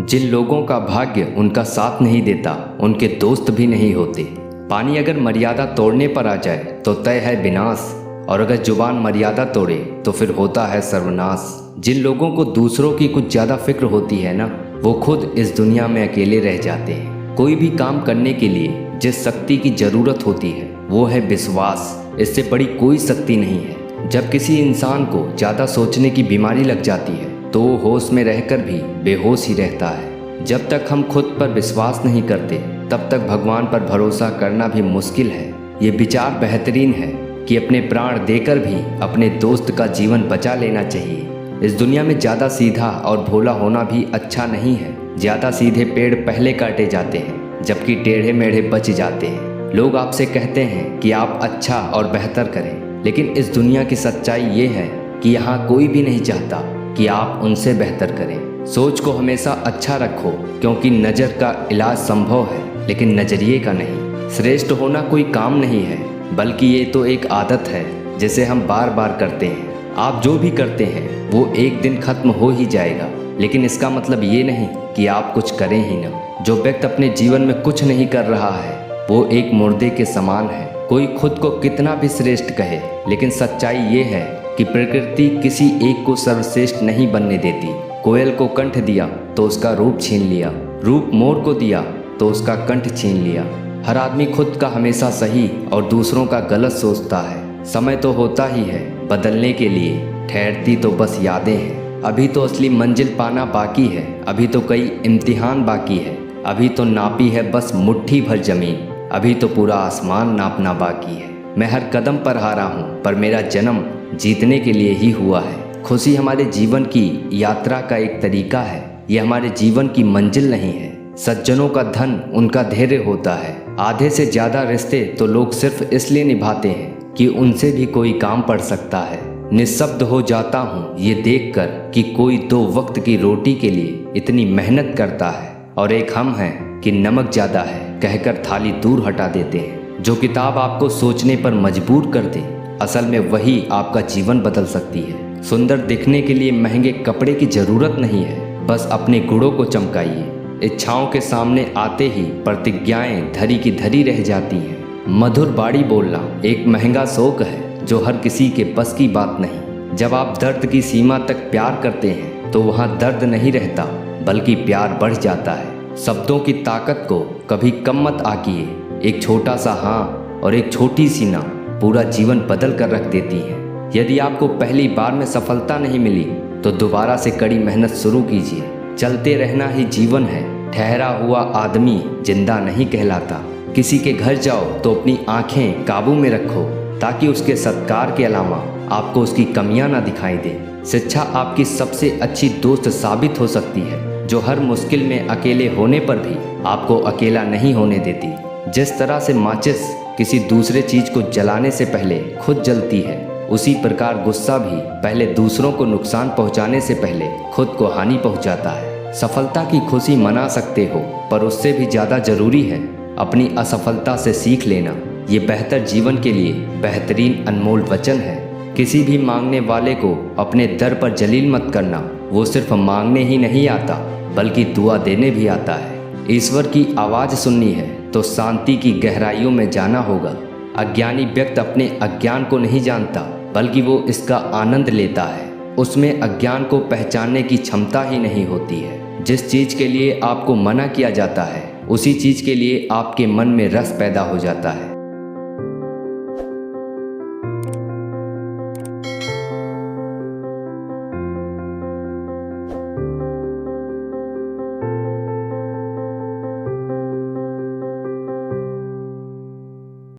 जिन लोगों का भाग्य उनका साथ नहीं देता उनके दोस्त भी नहीं होते। पानी अगर मर्यादा तोड़ने पर आ जाए तो तय है विनाश, और अगर जुबान मर्यादा तोड़े तो फिर होता है सर्वनाश। जिन लोगों को दूसरों की कुछ ज़्यादा फिक्र होती है ना, वो खुद इस दुनिया में अकेले रह जाते हैं। कोई भी काम करने के लिए जिस शक्ति की ज़रूरत होती है वो है विश्वास। इससे बड़ी कोई शक्ति नहीं है। जब किसी इंसान को ज़्यादा सोचने की बीमारी लग जाती है तो वो होश में रहकर भी बेहोश ही रहता है। जब तक हम खुद पर विश्वास नहीं करते तब तक भगवान पर भरोसा करना भी मुश्किल है। ये विचार बेहतरीन है कि अपने प्राण देकर भी अपने दोस्त का जीवन बचा लेना चाहिए। इस दुनिया में ज़्यादा सीधा और भोला होना भी अच्छा नहीं है। ज़्यादा सीधे पेड़ पहले काटे जाते हैं जबकि टेढ़े मेढ़े बच जाते हैं। लोग आपसे कहते हैं कि आप अच्छा और बेहतर करें, लेकिन इस दुनिया की सच्चाई ये है कि यहाँ कोई भी नहीं चाहता कि आप उनसे बेहतर करें। सोच को हमेशा अच्छा रखो, क्योंकि नज़र का इलाज संभव है लेकिन नज़रिए का नहीं। श्रेष्ठ होना कोई काम नहीं है, बल्कि ये तो एक आदत है जिसे हम बार बार करते हैं। आप जो भी करते हैं वो एक दिन खत्म हो ही जाएगा, लेकिन इसका मतलब ये नहीं कि आप कुछ करें ही ना। जो व्यक्ति अपने जीवन में कुछ नहीं कर रहा है वो एक मुर्दे के समान है। कोई खुद को कितना भी श्रेष्ठ कहे, लेकिन सच्चाई ये है कि प्रकृति किसी एक को सर्वश्रेष्ठ नहीं बनने देती। कोयल को कंठ दिया तो उसका रूप छीन लिया, रूप मोर को दिया तो उसका कंठ छीन लिया। हर आदमी खुद का हमेशा सही और दूसरों का गलत सोचता है। समय तो होता ही है बदलने के लिए, ठहरती तो बस यादें हैं। अभी तो असली मंजिल पाना बाकी है, अभी तो कई इम्तिहान बाकी है, अभी तो नापी है बस मुट्ठी भर जमीन, अभी तो पूरा आसमान नापना बाकी है। मैं हर कदम पर हारा हूँ, पर मेरा जन्म जीतने के लिए ही हुआ है। खुशी हमारे जीवन की यात्रा का एक तरीका है, ये हमारे जीवन की मंजिल नहीं है। सज्जनों का धन उनका धैर्य होता है। आधे से ज़्यादा रिश्ते तो लोग सिर्फ इसलिए निभाते हैं कि उनसे भी कोई काम पड़ सकता है। निःशब्द हो जाता हूँ ये देखकर कि कोई 2 वक्त की रोटी के लिए इतनी मेहनत करता है, और एक हम हैं कि नमक ज़्यादा है कहकर थाली दूर हटा देते हैं। जो किताब आपको सोचने पर मजबूर कर दे, असल में वही आपका जीवन बदल सकती है। सुंदर दिखने के लिए महंगे कपड़े की ज़रूरत नहीं है, बस अपने गुणों को चमकाइए। इच्छाओं के सामने आते ही प्रतिज्ञाएं धरी की धरी रह जाती हैं। मधुर बाड़ी बोलना एक महंगा शौक है जो हर किसी के बस की बात नहीं। जब आप दर्द की सीमा तक प्यार करते हैं तो वहाँ दर्द नहीं रहता, बल्कि प्यार बढ़ जाता है। शब्दों की ताकत को कभी कम मत आंकिए। एक छोटा सा हाँ और एक छोटी सी ना पूरा जीवन बदल कर रख देती है। यदि आपको पहली बार में सफलता नहीं मिली तो दोबारा से कड़ी मेहनत शुरू कीजिए। चलते रहना ही जीवन है। ठहरा हुआ आदमी जिंदा नहीं कहलाता। किसी के घर जाओ तो अपनी आंखें काबू में रखो, ताकि उसके सत्कार के अलावा आपको उसकी कमियां ना दिखाई दे। शिक्षा आपकी सबसे अच्छी दोस्त साबित हो सकती है, जो हर मुश्किल में अकेले होने पर भी आपको अकेला नहीं होने देती। जिस तरह से माचिस किसी दूसरे चीज को जलाने से पहले खुद जलती है, उसी प्रकार गुस्सा भी पहले दूसरों को नुकसान पहुंचाने से पहले खुद को हानि पहुंचाता है। सफलता की खुशी मना सकते हो, पर उससे भी ज़्यादा जरूरी है अपनी असफलता से सीख लेना। ये बेहतर जीवन के लिए बेहतरीन अनमोल वचन है। किसी भी मांगने वाले को अपने दर पर जलील मत करना। वो सिर्फ मांगने ही नहीं आता, बल्कि दुआ देने भी आता है। ईश्वर की आवाज़ सुननी है तो शांति की गहराइयों में जाना होगा। अज्ञानी व्यक्ति अपने अज्ञान को नहीं जानता, बल्कि वो इसका आनंद लेता है। उसमें अज्ञान को पहचानने की क्षमता ही नहीं होती है। जिस चीज़ के लिए आपको मना किया जाता है, उसी चीज़ के लिए आपके मन में रस पैदा हो जाता है।